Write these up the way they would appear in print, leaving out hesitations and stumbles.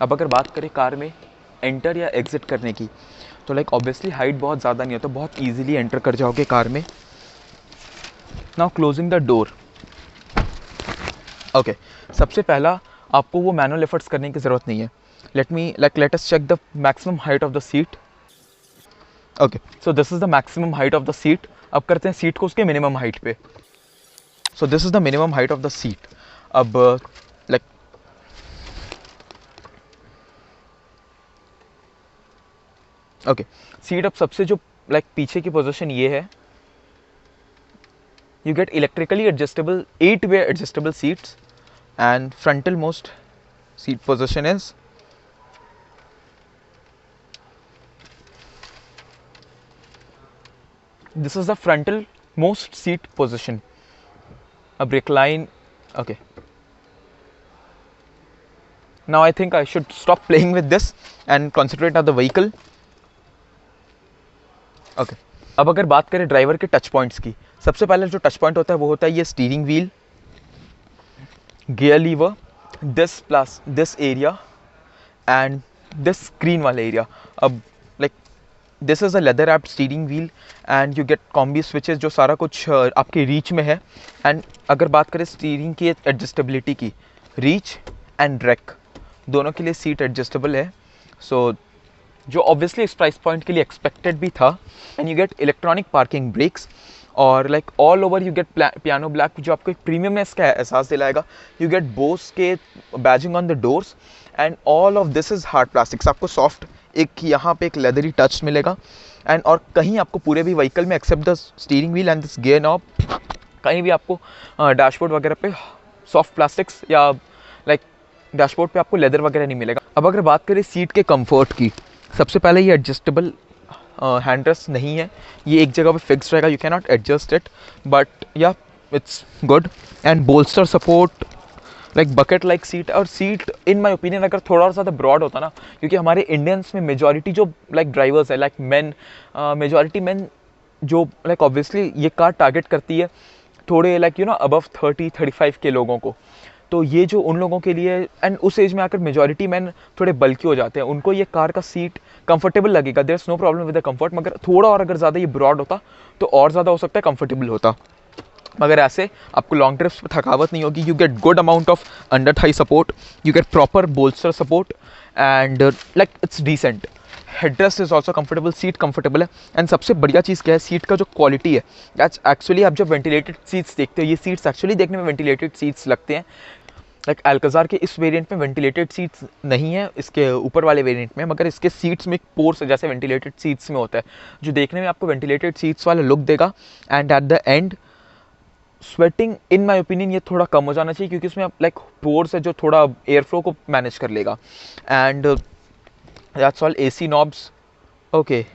अब अगर बात करें कार में एंटर या एग्जिट करने की, तो लाइक ऑब्वियसली हाइट बहुत ज़्यादा नहीं है, तो बहुत ईजिली एंटर कर जाओगे कार में। Now closing the door. Okay, सबसे पहला आपको वो मैनुअल एफर्ट्स करने की ज़रूरत नहीं है। Let us check the maximum height of the seat. Okay, so this is the maximum height of the seat. अब करते हैं सीट को उसके मिनिमम हाइट पे। So this is the minimum height of the seat. अब like okay, seat अब सबसे जो लाइक पीछे की पोजीशन ये है। You get electrically adjustable 8-way adjustable seats, and frontal most seat position is this is the frontal most seat position. A recline. Okay, now I think I should stop playing with this and concentrate on the vehicle. Okay, अब अगर बात करें driver के touch points की, सबसे पहले जो touch point होता है वो होता है ये steering wheel, gear lever, this area and this screen वाला एरिया। अब like this is a leather wrapped steering wheel and you gate combi switches, जो सारा कुछ आपके रीच में है। एंड अगर बात करें स्टीयरिंग की एडजस्टेबिलिटी की, रीच एंड रैक दोनों के लिए सीट एडजस्टेबल है। सो जो ऑब्वियसली इस प्राइस पॉइंट के लिए एक्सपेक्टेड भी था। And you get electronic parking brakes, और like all over you get piano black, जो आपको एक प्रीमियमनेस का एहसास दिलाएगा। यू गेट बोस के badging on the doors, and all of this is hard plastics. आपको सॉफ्ट एक यहाँ पे एक लेदरी टच मिलेगा। एंड और कहीं आपको पूरे भी व्हीकल में except the steering wheel and this gear knob, कहीं भी आपको डैशबोर्ड वगैरह पे सॉफ्ट प्लास्टिक्स या लाइक डैशबोर्ड पे आपको लेदर वगैरह नहीं मिलेगा। अब अगर बात करें सीट के कंफर्ट की, सबसे पहले ये एडजस्टेबल हैंड रेस्ट नहीं है, ये एक जगह पे फिक्स रहेगा, you can not adjust it, but yeah it's good. And bolster support, like bucket like seat. और सीट इन माई ओपिनियन अगर थोड़ा और ज़्यादा ब्रॉड होता ना, क्योंकि हमारे इंडियंस में मेजॉरिटी जो लाइक ड्राइवर्स है, लाइक मैन, मेजॉरिटी मैन जो लाइक ऑब्वियसली ये कार टारगेट करती है थोड़े लाइक अबव 30-35 के लोगों को। तो ये जो उन लोगों के लिए, एंड उस एज में आकर मेजॉरिटी मैन थोड़े बल्की हो जाते हैं, उनको ये कार का सीट कंफर्टेबल लगेगा। There is no problem with the comfort, मगर थोड़ा और अगर ज़्यादा ये ब्रॉड होता तो और ज़्यादा हो सकता है कंफर्टेबल होता। मगर ऐसे आपको लॉन्ग ट्रिप्स पर थकावट नहीं होगी। You get good amount of under thigh support, you get proper bolster support, and like it's decent. Headrest is also comfortable, seat comfortable है। एंड सबसे बढ़िया चीज़ क्या है, सीट का जो क्वालिटी है, दैट्स एक्चुअली, आप जब वेंटिलेटेड सीट्स देखते हो, ये सीट्स एक्चुअली देखने में वेंटिलेटेड सीट्स लगते हैं। लाइक अल्काज़ार के इस वेरिएंट में वेंटिलेटेड सीट्स नहीं है, इसके ऊपर वाले वेरिएंट में, मगर इसके सीट्स में एक पोर्स है जैसे वेंटिलेटेड सीट्स में होता है, जो देखने में आपको वेंटिलेटेड सीट्स वाला लुक देगा। And at the end sweating in my opinion ये थोड़ा कम हो जाना चाहिए, क्योंकि इसमें लाइक पोर्स है जो थोड़ा एयर फ्लो को मैनेज कर लेगा। And that's all. AC knobs, okay,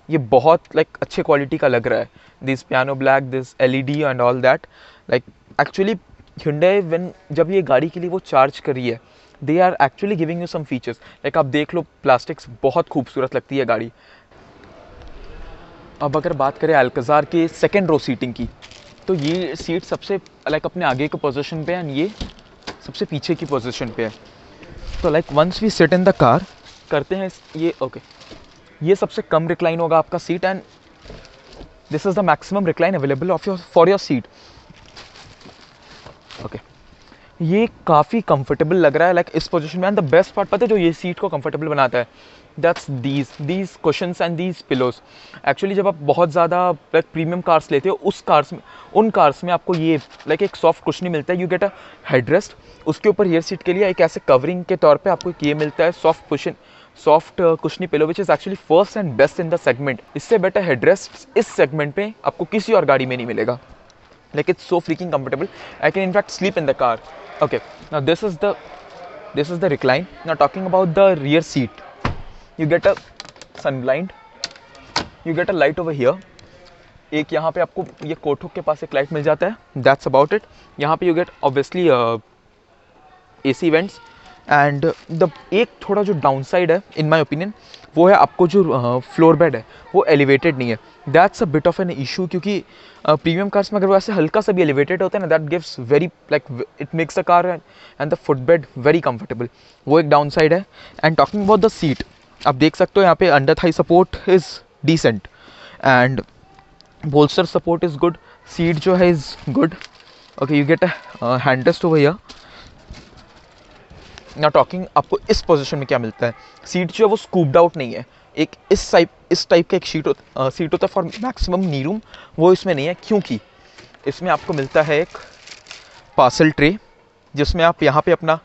ये बहुत लाइक अच्छे क्वालिटी का लग रहा है। This piano black, this LED and all that, like actually Hyundai when जब ये गाड़ी के लिए वो चार्ज कर रही है, they are actually giving you some features. Like आप देख लो, प्लास्टिक्स बहुत खूबसूरत लगती है गाड़ी। अब अगर बात करें अल्काज़ार के सेकेंड रो सीटिंग की, तो ये सीट सबसे लाइक अपने आगे के पोजीशन पे है, एंड ये सबसे पीछे की पोजीशन पे है। तो like once we sit in the car, करते हैं ये, ओके, ये सबसे कम रिक्लाइन होगा आपका seat, and this is the maximum recline available of your for your seat. Okay, ये काफ़ी कंफर्टेबल लग रहा है लाइक इस पोजीशन में। एंड द बेस्ट पार्ट पता है जो ये सीट को कंफर्टेबल बनाता है, that's these cushions and these pillows. Actually जब आप बहुत ज़्यादा लाइक प्रीमियम कार्स लेते हो, उन कार्स में आपको ये लाइक एक सॉफ्ट कुशनी मिलता है। यू गेट अ हेडरेस्ट, उसके ऊपर रियर सीट के लिए एक ऐसे कवरिंग के तौर पे आपको एक ये मिलता है soft कुशनी pillow, which is actually first and best in the segment. इससे बेटर हेडरेस्ट इस सेगमेंट में आपको किसी और गाड़ी में नहीं मिलेगा। Like it's so freaking comfortable. I can in fact sleep in the car. Okay, now this is the recline. Now talking about the rear seat, you get a sun blind, you get a light over here. एक यहाँ पे आपको ये कोठों के पास एक light मिल जाता है, that's about it. यहाँ पे you get obviously AC vents, and the एक थोड़ा जो डाउन साइड है इन माई ओपिनियन वो है आपको जो फ्लोर बेड है वो एलिवेटेड नहीं है. That's a bit of an issue, क्योंकि प्रीमियम कार्स में अगर वो ऐसे हल्का सा भी एलिवेटेड होता है ना, that gives very like it makes the car and the foot bed very comfortable. वो एक डाउन साइड है. And talking about the seat, आप देख सकते हो यहाँ पे under thigh support is decent and bolster support is good, seat जो है is good. Okay, you get a hand rest over here. Now talking आपको इस पोजीशन में क्या मिलता है, सीट जो है वो स्कूप्ड आउट नहीं है. एक इस टाइप का एक सीट होता है फॉर मैक्सिमम नी रूम, वो इसमें नहीं है, क्योंकि इसमें आपको मिलता है एक पार्सल ट्रे जिसमें आप यहाँ पे अपना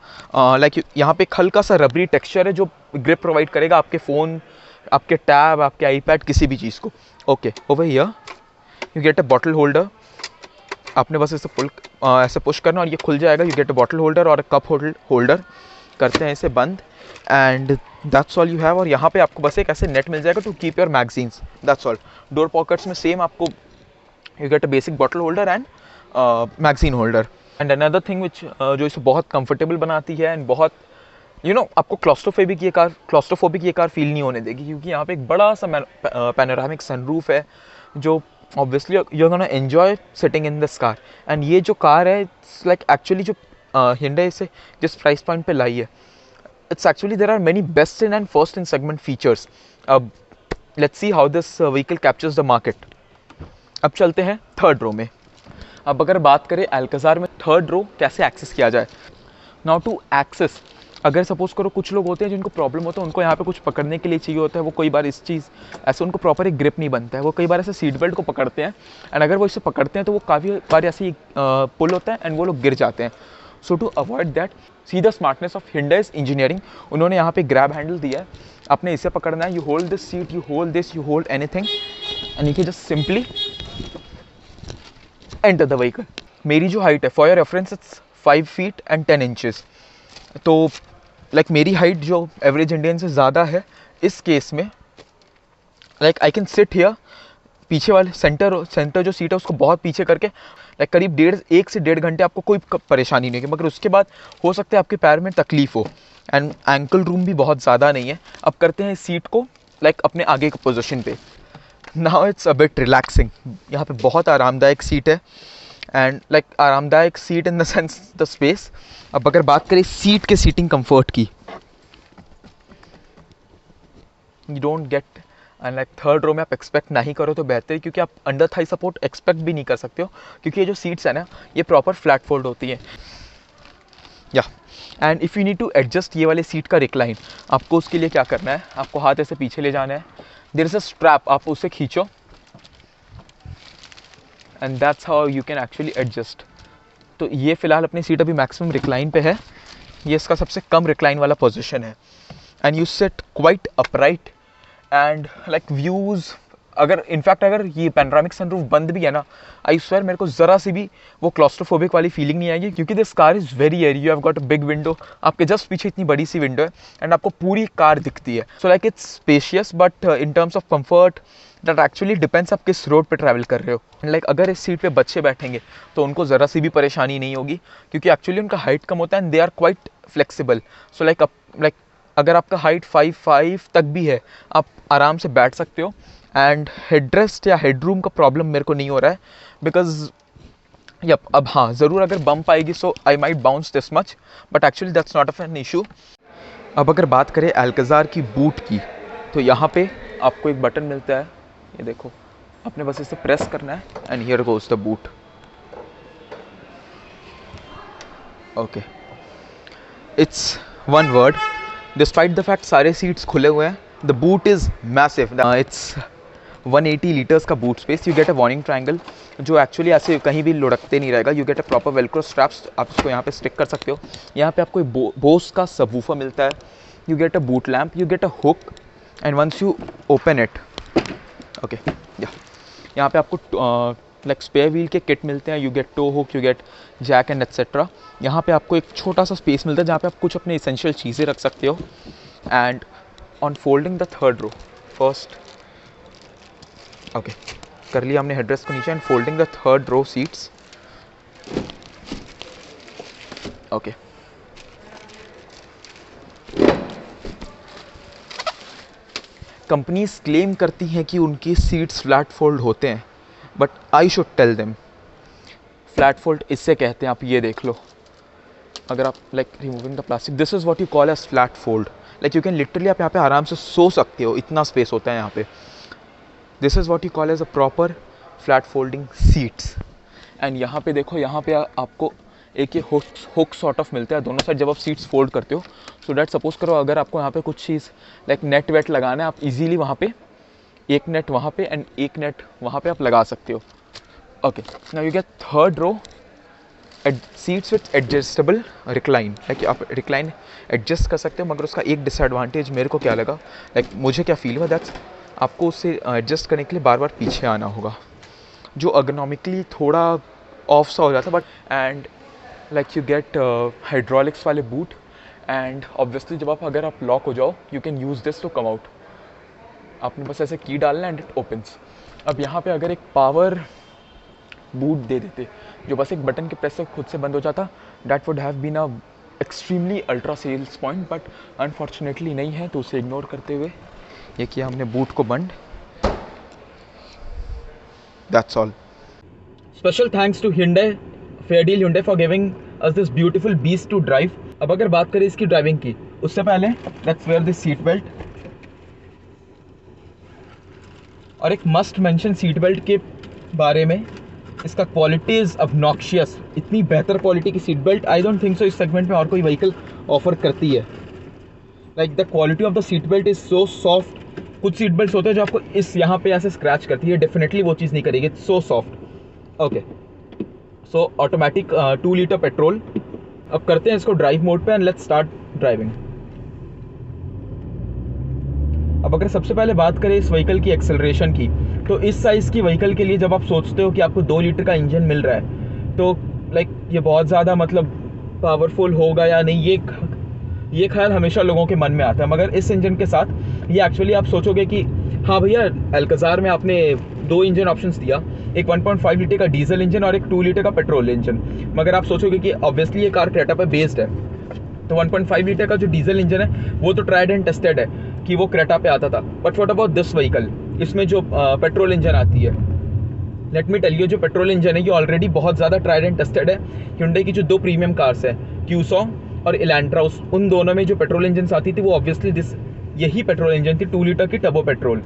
लाइक यहाँ पे एक हल्का सा रबरी टेक्सचर है जो ग्रिप प्रोवाइड करेगा आपके फ़ोन, आपके टैब, आपके आईपैड, किसी भी चीज़ को. Okay, over here you get a bottle holder. आपने बस इसे ऐसे पुश करना और ये खुल जाएगा. You get a bottle holder और अ कप होल्डर. करते हैं इसे बंद and that's all you have. और यहाँ पे आपको बस एक ऐसे नेट मिल जाएगा to keep your magazines, that's all. Door pockets में सेम आपको you get a basic bottle holder and magazine holder. And another thing which जो इसे बहुत कंफर्टेबल बनाती है एंड बहुत आपको क्लॉस्ट्रोफोबिक ये कार फील नहीं होने देगी, क्योंकि यहाँ पे एक बड़ा सा पैनोरामिक सनरूफ है जो obviously you are gonna enjoy sitting in this car. And ये जो कार है इट्स लाइक एक्चुअली जो Hyundai इसे जिस प्राइस पॉइंट पे लाई है, it's actually there are many best in and first in segment features. अब let's see how this vehicle captures the market. अब चलते हैं थर्ड रो में. अब अगर बात करें अल्काज़ार में थर्ड रो कैसे एक्सेस किया जाए. नाउ टू एक्सेस, अगर सपोज करो कुछ लोग होते हैं जिनको प्रॉब्लम होता है, उनको यहाँ पे कुछ पकड़ने के लिए चाहिए होता है, वो कई बार इस चीज़ ऐसे उनको प्रॉपर एक ग्रिप नहीं बनता है, वो कई बार ऐसे सीट बेल्ट को पकड़ते हैं एंड अगर वो इसे पकड़ते हैं तो वो काफ़ी बार ऐसे पुल होता है एंड वो लोग गिर जाते हैं. So to avoid that, see the smartness of Hyundai's engineering, उन्होंने यहाँ पे ग्रैब हैंडल दिया है. आपने इसे पकड़ना है, you hold this seat, you hold this, you hold anything and you can just simply enter the vehicle. मेरी जो हाइट है for your reference it's 5 feet and 10 inches. तो लाइक मेरी हाइट जो एवरेज इंडियन से ज़्यादा है, इस केस में like I can sit here. पीछे वाले सेंटर जो सीट है उसको बहुत पीछे करके लाइक करीब 1 से 1.5 घंटे आपको कोई परेशानी नहीं होगी, मगर उसके बाद हो सकता है आपके पैर में तकलीफ हो एंड एंकल रूम भी बहुत ज़्यादा नहीं है. अब करते हैं इस सीट को लाइक अपने आगे के पोजीशन पे. Now it's a bit relaxing. यहाँ पे बहुत आरामदायक सीट है एंड लाइक आरामदायक seat in the sense the space. अब अगर बात करें सीट के सीटिंग कंफर्ट की, you don't get and like third row में आप एक्सपेक्ट नहीं करो तो बेहतर है, क्योंकि आप अंडर थाई सपोर्ट एक्सपेक्ट भी नहीं कर सकते हो, क्योंकि ये जो सीट्स है ना ये प्रॉपर फ्लैट फोल्ड होती है. या and if you need to adjust ये वाले सीट का रिक्लाइन, आपको उसके लिए क्या करना है, आपको हाथ ऐसे पीछे ले जाना है. देयर इज अ स्ट्रैप, आप उसे खींचो and that's how you can actually adjust. तो ये फ़िलहाल अपनी सीट अभी मैक्सिमम रिक्लाइन पे है, ये इसका सबसे कम रिक्लाइन वाला पोजीशन है. And you sit quite upright and like views, अगर इनफैक्ट अगर ये पैनोरामिक सनरूफ बंद भी है ना, आई स्वेयर मेरे को ज़रा सी भी वो क्लॉस्ट्रोफोबिक वाली फीलिंग नहीं आएगी, क्योंकि this car is very air. You have got a big window, आपके जस्ट पीछे इतनी बड़ी सी विंडो है एंड आपको पूरी कार दिखती है. So like it's spacious, but in terms of comfort that actually depends आप किस रोड पे ट्रैवल कर रहे हो. एंड लाइक अगर इस सीट पे बच्चे बैठेंगे तो उनको ज़रा सी भी परेशानी नहीं होगी, क्योंकि एक्चुअली उनका हाइट कम होता है and they are quite flexible. So like अगर आपका हाइट 5'5" तक भी है, आप आराम से बैठ सकते हो. एंड हेडरेस्ट या हेडरूम का प्रॉब्लम मेरे को नहीं हो रहा है, बिकॉज यप अब हाँ ज़रूर अगर बम्प आएगी so I might bounce this much, but actually that's not of an issue. अब अगर बात करें अल्काज़ार की बूट की, तो यहाँ पे आपको एक बटन मिलता है, ये देखो, आपने बस इसे प्रेस करना है and here goes the boot. Okay, it's one word. Despite the fact सारे सीट्स खुले हुए हैं, the boot is massive. It's 180 litres का boot space. You get a warning triangle जो एक्चुअली ऐसे कहीं भी लुढ़कते नहीं रहेगा. You get a proper Velcro straps, आप इसको यहाँ पे स्टिक कर सकते हो. यहाँ पे आपको बोस का सबवूफर मिलता है. You get a boot lamp, you get a hook and once you open it, okay या यहाँ पे आपको लाइक स्पेयर व्हील के किट मिलते हैं. You get tow hook, you get jack and etcetera. यहाँ पे आपको एक छोटा सा स्पेस मिलता है जहाँ पे आप कुछ अपने इसेंशियल चीज़ें रख सकते हो. And on folding the third row first, okay कर लिया हमने हेडरेस्ट को नीचे. And folding the third row seats, okay companies claim करती हैं कि उनकी सीट्स फ्लैट फोल्ड होते हैं, but I should tell them flat fold इससे कहते हैं, आप ये देख लो, अगर आप like removing the plastic, this is what you call as flat fold. Like you can literally आप यहाँ पे आराम से सो सकते हो, इतना स्पेस होता है यहाँ पे। This is what you call as a proper flat folding seats. And यहाँ पे देखो, यहाँ पे आपको एक ये हुक सॉर्ट ऑफ मिलता है दोनों साइड जब आप सीट्स फोल्ड करते हो। सो डैट सपोज करो अगर आपको यहाँ पे कुछ चीज़ लाइक नेट वेट लगाना है, आप इजीली वहाँ पे एक नेट वहाँ पे एंड एक नेट वहाँ पे आप लगा सकते हो। Okay, now you get third row seats with adjustable recline. Like आप रिक्लाइन एडजस्ट कर सकते हो, मगर उसका एक डिसएडवांटेज मेरे को क्या लगा, लाइक मुझे क्या फील हुआ, दैट्स आपको उससे एडजस्ट करने के लिए बार बार पीछे आना होगा, जो अर्गोनॉमिकली थोड़ा ऑफ सा हो जाता। But and like you get hydraulics वाले बूट, एंड ऑब्वियसली जब अगर आप लॉक हो जाओ, you can use this to come out. आपने बस ऐसे की डालना एंड इट ओपन्स। अब यहाँ पे अगर एक पावर बूट दे देते जो बस एक बटन के प्रेस से खुद से बंद हो जाता, that would have been a extremely ultra sales point, but unfortunately नहीं है। तो उसे इग्नोर करते हुए ये किया हमने बूट को बंद। That's all. Special thanks to Hyundai, fair deal Hyundai for giving us this beautiful beast to drive. अब अगर बात करें इसकी ड्राइविंग की, उससे पहले let's wear this seat belt. और एक मस्ट मेंशन सीट बेल्ट के बारे में, इसका क्वालिटी इज़ ऑब्नॉक्शियस। इतनी बेहतर क्वालिटी की seat belt I don't think so इस सेगमेंट में और कोई व्हीकल ऑफर करती है। Like the quality of the seat belt is so soft. कुछ सीट बेल्ट होते हैं जो आपको इस यहाँ पे ऐसे स्क्रैच करती है, डेफिनेटली वो चीज़ नहीं करेगी, it's so soft. Okay, so automatic 2 litre petrol. अब करते हैं इसको ड्राइव मोड पे एंड लेट्स स्टार्ट ड्राइविंग। अब अगर सबसे पहले बात करें इस व्हीकल की एक्सेलरेशन की, तो इस साइज़ की व्हीकल के लिए जब आप सोचते हो कि आपको 2 लीटर का इंजन मिल रहा है, तो लाइक ये बहुत ज़्यादा मतलब पावरफुल होगा या नहीं, ये ख्याल हमेशा लोगों के मन में आता है। मगर इस इंजन के साथ ये एक्चुअली आप सोचोगे कि हाँ भैया, अल्काज़ार में आपने 2 इंजन ऑप्शंस दिया, एक 1.5 लीटर का डीजल इंजन और एक 2 लीटर का पेट्रोल इंजन। मगर आप सोचोगे कि ऑब्वियसली ये कार क्रेटा पे बेस्ड है, तो 1.5 लीटर का जो डीजल इंजन है वो तो ट्राइड एंड टेस्टेड है कि वो क्रेटा पे आता था। But what about this vehicle, इसमें जो पेट्रोल इंजन आती है, लेट मी टेल यू, जो पेट्रोल इंजन है ये ऑलरेडी बहुत ज़्यादा ट्राइड एंड टेस्टेड है। Hyundai की जो 2 प्रीमियम कार्स है, Tucson और Elantra, उन दोनों में जो पेट्रोल इंजन आती थी वो ऑब्वियसली यही पेट्रोल इंजन थी, 2 लीटर की टर्बो पेट्रोल,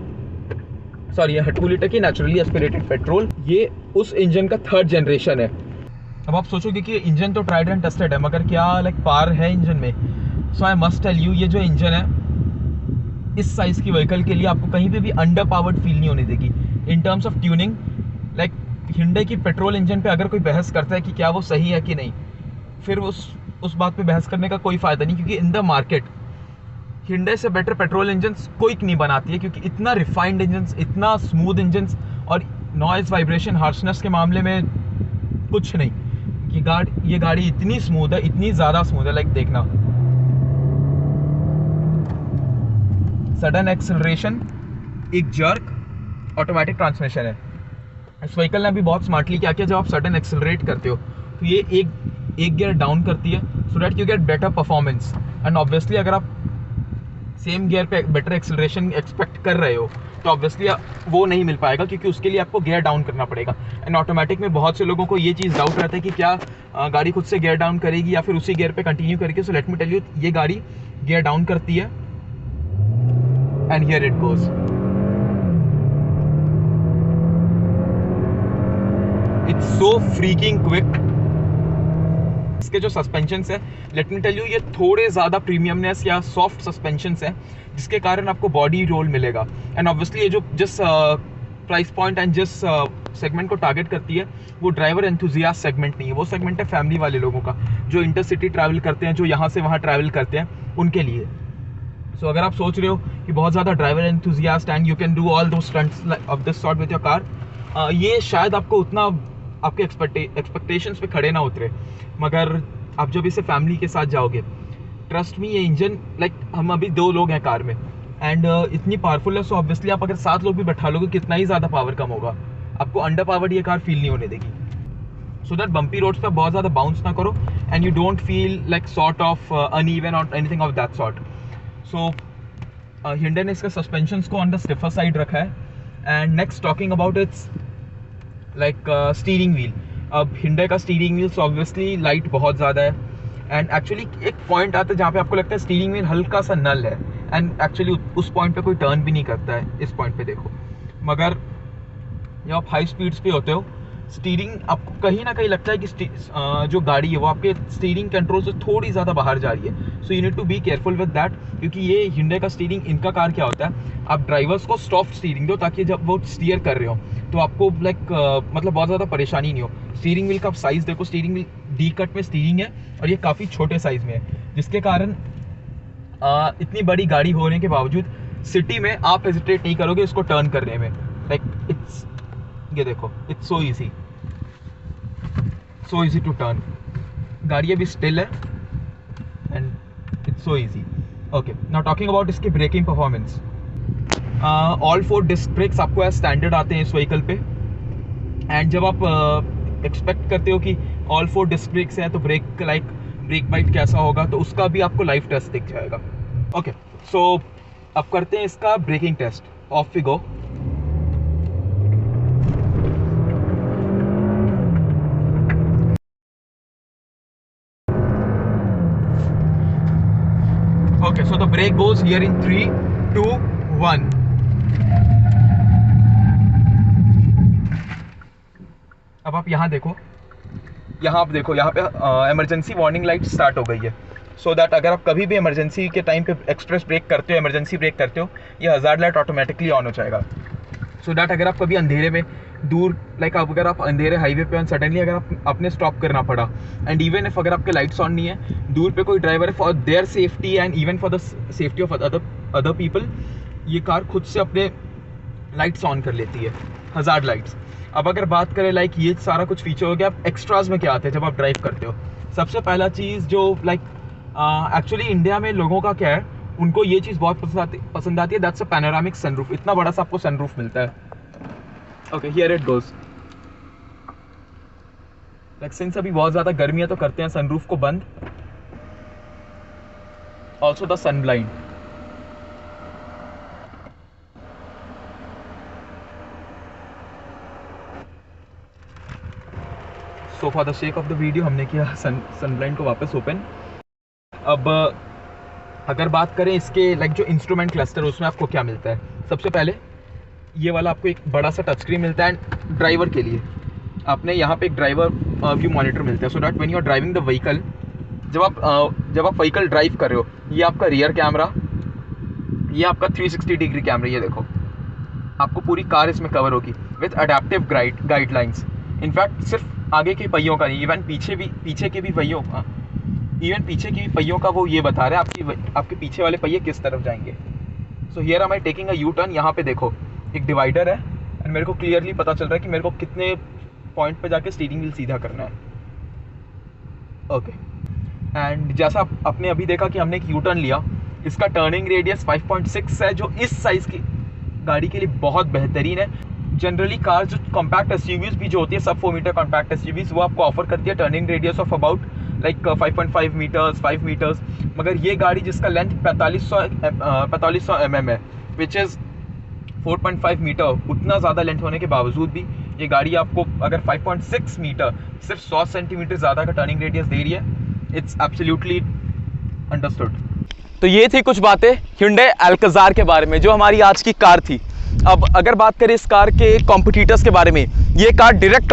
सॉरी 2 लीटर की नेचुरली एस्पिरेटेड पेट्रोल। ये उस इंजन का 3rd जनरेशन है। अब आप सोचोगे कि इंजन तो ट्राइड एंड टेस्टेड है, मगर क्या लाइक पावर है इंजन में? सो आई मस्ट टेल यू, ये जो इंजन है इस साइज़ की व्हीकल के लिए आपको कहीं पे भी अंडर पावर्ड फील नहीं होने देगी। In terms of tuning, like Hyundai की पेट्रोल इंजन पे अगर कोई बहस करता है कि क्या वो सही है कि नहीं, फिर उस बात पे बहस करने का कोई फ़ायदा नहीं, क्योंकि इन द मार्केट Hyundai से बेटर पेट्रोल इंजन्स कोई नहीं बनाती है, क्योंकि इतना रिफाइंड इंजन्स, इतना स्मूथ इंजन्स, और नॉइज़ वाइब्रेशन हार्शनेस के मामले में कुछ नहीं। ये गाड़ी इतनी स्मूथ है, इतनी ज़्यादा स्मूथ है, लाइक देखना, सडन एक्सेलरेशन, एक जर्क, ऑटोमेटिक ट्रांसमिशन है। इस व्हीकल ने भी बहुत स्मार्टली क्या किया, जब आप सडन एक्सेलरेट करते हो तो ये एक गियर डाउन करती है, so that you get better performance. And obviously अगर आप सेम गियर पे बेटर एक्सेलरेशन एक्सपेक्ट कर रहे हो, तो ऑब्वियसली वो नहीं मिल पाएगा, क्योंकि उसके लिए आपको गियर डाउन करना पड़ेगा। एंड ऑटोमेटिक में बहुत से लोगों को ये चीज़ डाउट रहता है कि क्या गाड़ी खुद से गियर डाउन करेगी या फिर उसी गियर पे कंटिन्यू करेगी। So let me tell you, ये गाड़ी गियर डाउन करती है and here it goes. It's so freaking quick. इसके जो सस्पेंशंस है, लेट मी टेल यू, ये थोड़े ज़्यादा प्रीमियमनेस या सॉफ्ट सस्पेंशंस हैं, जिसके कारण आपको बॉडी रोल मिलेगा। एंड ऑब्वियसली ये जो जिस प्राइस पॉइंट एंड जिस सेगमेंट को टारगेट करती है, वो ड्राइवर एंथुजियास्ट सेगमेंट नहीं है, वो सेगमेंट है फैमिली वाले लोगों का, जो इंटरसिटी ट्रैवल करते हैं, जो यहाँ से वहाँ ट्रैवल करते हैं, उनके लिए। सो अगर आप सोच रहे हो कि बहुत ज़्यादा driver enthusiast and you can do all those stunts of this sort with your car, ये शायद आपको उतना आपके एक्सपेक्टेशंस पे खड़े ना उतरे। मगर आप जब इसे फैमिली के साथ जाओगे, ट्रस्ट मी, ये इंजन लाइक हम अभी 2 लोग हैं कार में एंड इतनी पावरफुल है, सो ऑब्वियसली आप अगर 7 लोग भी बैठा लोगे, कितना ही ज़्यादा पावर कम होगा, आपको अंडर पावर्ड ये कार फील नहीं होने देगी। सो दैट बम्पी रोड्स पे बहुत ज़्यादा बाउंस ना करो and you don't feel like sort of uneven और anything of that sort. So Hyundai ने इसके सस्पेंशंस को ऑन द स्टिफर साइड रखा है। And next talking about it's like steering wheel. अब Hyundai का स्टीयरिंग व्हील्स ऑब्वियसली लाइट बहुत ज़्यादा है, एंड एक्चुअली एक पॉइंट आता है जहाँ पे आपको लगता है स्टीयरिंग व्हील हल्का सा नल है, एंड एक्चुअली उस पॉइंट पे कोई टर्न भी नहीं करता है, इस पॉइंट पे देखो। मगर जब आप हाई स्पीड्स पे होते हो, स्टीयरिंग आपको कहीं ना कहीं लगता है कि जो गाड़ी है वो आपके स्टीयरिंग कंट्रोल से थोड़ी ज़्यादा बाहर जा रही है। So you need to be careful with that, क्योंकि ये Hyundai का स्टीयरिंग, इनका कार क्या होता है, आप ड्राइवर्स को सॉफ्ट स्टीयरिंग दो ताकि जब वो स्टीयर कर रहे हो तो आपको लाइक मतलब बहुत ज़्यादा परेशानी नहीं हो। स्टीयरिंग व्हील का आप साइज़ देखो, स्टीयरिंग व्हील डी कट में स्टीयरिंग है और ये काफ़ी छोटे साइज़ में है, जिसके कारण इतनी बड़ी गाड़ी होने के बावजूद सिटी में आप हेजिटेट नहीं करोगे इसको टर्न करने में। लाइक इट्स, ये देखो, it's so easy to turn. गाड़ी अभी स्टिल है and it's so easy. Okay, now talking about इसकी braking performance. All 4 disc brakes आपको एज स्टैंडर्ड आते हैं इस व्हीकल पे, एंड जब आप एक्सपेक्ट करते हो कि ऑल 4 डिस्क ब्रेक्स हैं तो ब्रेक बाइट कैसा होगा, तो उसका भी आपको लाइव टेस्ट दिख जाएगा। ओके, सो अब करते हैं इसका braking test. Off we go. Okay, so the brake goes here in 3, 2, 1. अब आप यहाँ देखो, यहाँ पे इमरजेंसी वार्निंग लाइट स्टार्ट हो गई है, सो दैट अगर आप कभी भी इमरजेंसी के टाइम पे एक्सप्रेस ब्रेक करते हो, इमरजेंसी ब्रेक करते हो, ये हज़ार्ड लाइट ऑटोमेटिकली ऑन हो जाएगा। सो दैट अगर आप कभी अंधेरे में दूर, लाइक अगर आप अंधेरे हाईवे पे सडनली अगर आप अपने स्टॉप करना पड़ा, एंड इवन इफ अगर आपके लाइट्स ऑन नहीं है, दूर पे कोई ड्राइवर है, for their safety and even for the safety of other people, ये कार खुद से अपने लाइट्स ऑन कर लेती है, हज़ार्ड लाइट्स। अब अगर बात करें लाइक ये सारा कुछ फीचर हो गया, अब एक्स्ट्राज में क्या आते हैं जब आप ड्राइव करते हो। सबसे पहला चीज़ जो लाइक एक्चुअली इंडिया में लोगों का क्या है, उनको ये चीज़ बहुत पसंद आती है, दैट्स अ पैनोरामिक सनरूफ। इतना बड़ा सा आपको सनरूफ मिलता है। Okay, here it goes. Like since अभी बहुत ज़्यादा गर्मी है तो करते हैं सनरूफ को बंद। Also the sun blind. So for the sake of the video हमने किया सन ब्लाइंड को वापस ओपन। अब अगर बात करें इसके लाइक जो इंस्ट्रूमेंट क्लस्टर, उसमें आपको क्या मिलता है। सबसे पहले ये वाला आपको एक बड़ा सा टच स्क्रीन मिलता है, एंड ड्राइवर के लिए आपने यहाँ पे एक ड्राइवर व्यू मॉनिटर मिलता है, so that when you are driving the vehicle, जब आप व्हीकल ड्राइव कर रहे हो, ये आपका रियर कैमरा, ये आपका 360 डिग्री कैमरा, ये देखो आपको पूरी कार इसमें कवर होगी विद अडेप्टिव गाइडलाइंस। इनफैक्ट सिर्फ आगे के पहियों का नहीं, इवन पीछे के भी पहियों का वो ये बता रहा है आपके पीछे वाले पहिए किस तरफ जाएंगे। So here am I taking a U turn. यहाँ पे देखो एक डिवाइडर है, एंड मेरे को क्लियरली पता चल रहा है कि मेरे को कितने पॉइंट पे जाके स्टीयरिंग व्हील सीधा करना है। ओके, एंड जैसा आपने अभी देखा कि हमने एक यू टर्न लिया, इसका टर्निंग रेडियस 5.6 है, जो इस साइज़ की गाड़ी के लिए बहुत बेहतरीन है। जनरली कार जो कॉम्पैक्ट एसयूवीज भी जो होती है, सब 4 मीटर कॉम्पैक्ट एसयूवीज, वो आपको ऑफर करती है turning radius of about like 5.5 metres, 5 metres. मगर ये गाड़ी जिसका लेंथ 4500 mm है, विच इज़ 4.5 मीटर, उतना ज़्यादा लेंथ होने के बावजूद भी ये गाड़ी आपको अगर 5.6 मीटर, सिर्फ 100 सेंटीमीटर ज़्यादा का टर्निंग रेडियस दे रही है, इट्स एब्सोल्युटली अंडरस्टूड। तो ये थी कुछ बातें Hyundai Alcazar के बारे में, जो हमारी आज की कार थी। अब अगर बात करें इस कार के कॉम्पिटिटर्स के बारे में, ये कार डायरेक्ट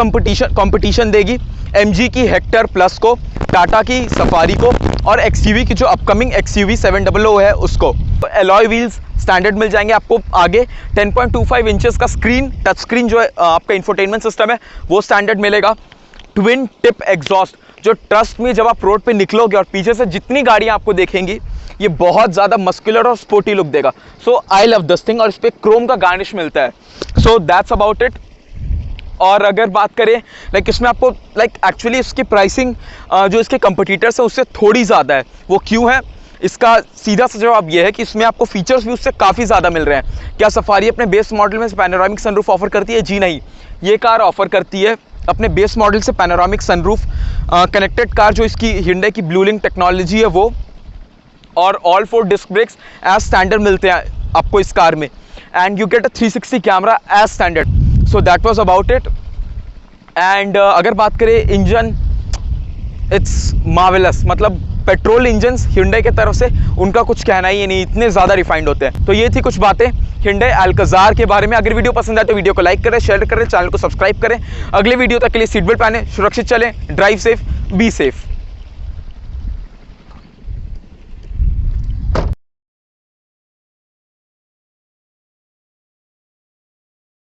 कंपटीशन देगी MG की हेक्टर प्लस को, टाटा की सफारी को, और XUV की जो अपकमिंग XUV 700 है उसको। तो एलॉय व्हील्स स्टैंडर्ड मिल जाएंगे आपको आगे, 10.25 इंचेस का स्क्रीन, टच स्क्रीन जो है आपका इंफोटेनमेंट सिस्टम है वो स्टैंडर्ड मिलेगा। ट्विन टिप एग्जॉस्ट, जो ट्रस्ट में जब आप रोड पे निकलोगे और पीछे से जितनी गाड़ियां आपको देखेंगी, ये बहुत ज़्यादा मस्कुलर और स्पोर्टी लुक देगा। सो आई लव दिस थिंग, और इस पर क्रोम का गार्निश मिलता है। So that's about it. और अगर बात करें लाइक इसमें आपको लाइक एक्चुअली इसकी प्राइसिंग जो इसके कंपटीटर्स है उससे थोड़ी ज़्यादा है। वो क्यों है, इसका सीधा सा जवाब ये है कि इसमें आपको फीचर्स भी उससे काफ़ी ज़्यादा मिल रहे हैं। क्या सफारी अपने बेस मॉडल में पैनोरामिक सनरूफ ऑफर करती है? जी नहीं, ये कार ऑफर करती है अपने बेस मॉडल से पैनोरामिक सनरूफ, कनेक्टेड कार जो इसकी Hyundai की ब्लूलिंक टेक्नोलॉजी है वो, और all 4 disc brakes as standard मिलते हैं आपको इस कार में, and you get a 360 camera as standard. So that was about it. And अगर बात करें इंजन, इट्स मार्वेलस. मतलब पेट्रोल इंजन्स Hyundai के तरफ से उनका कुछ कहना ही नहीं, इतने ज़्यादा रिफाइंड होते हैं. तो ये थी कुछ बातें Hyundai Alcazar के बारे में. अगर वीडियो पसंद आए तो वीडियो को लाइक करें, शेयर करें, चैनल को सब्सक्राइब करें. अगले वीडियो तक के लिए सीट बेल्ट पहने, सुरक्षित चलें, ड्राइव सेफ, बी सेफ.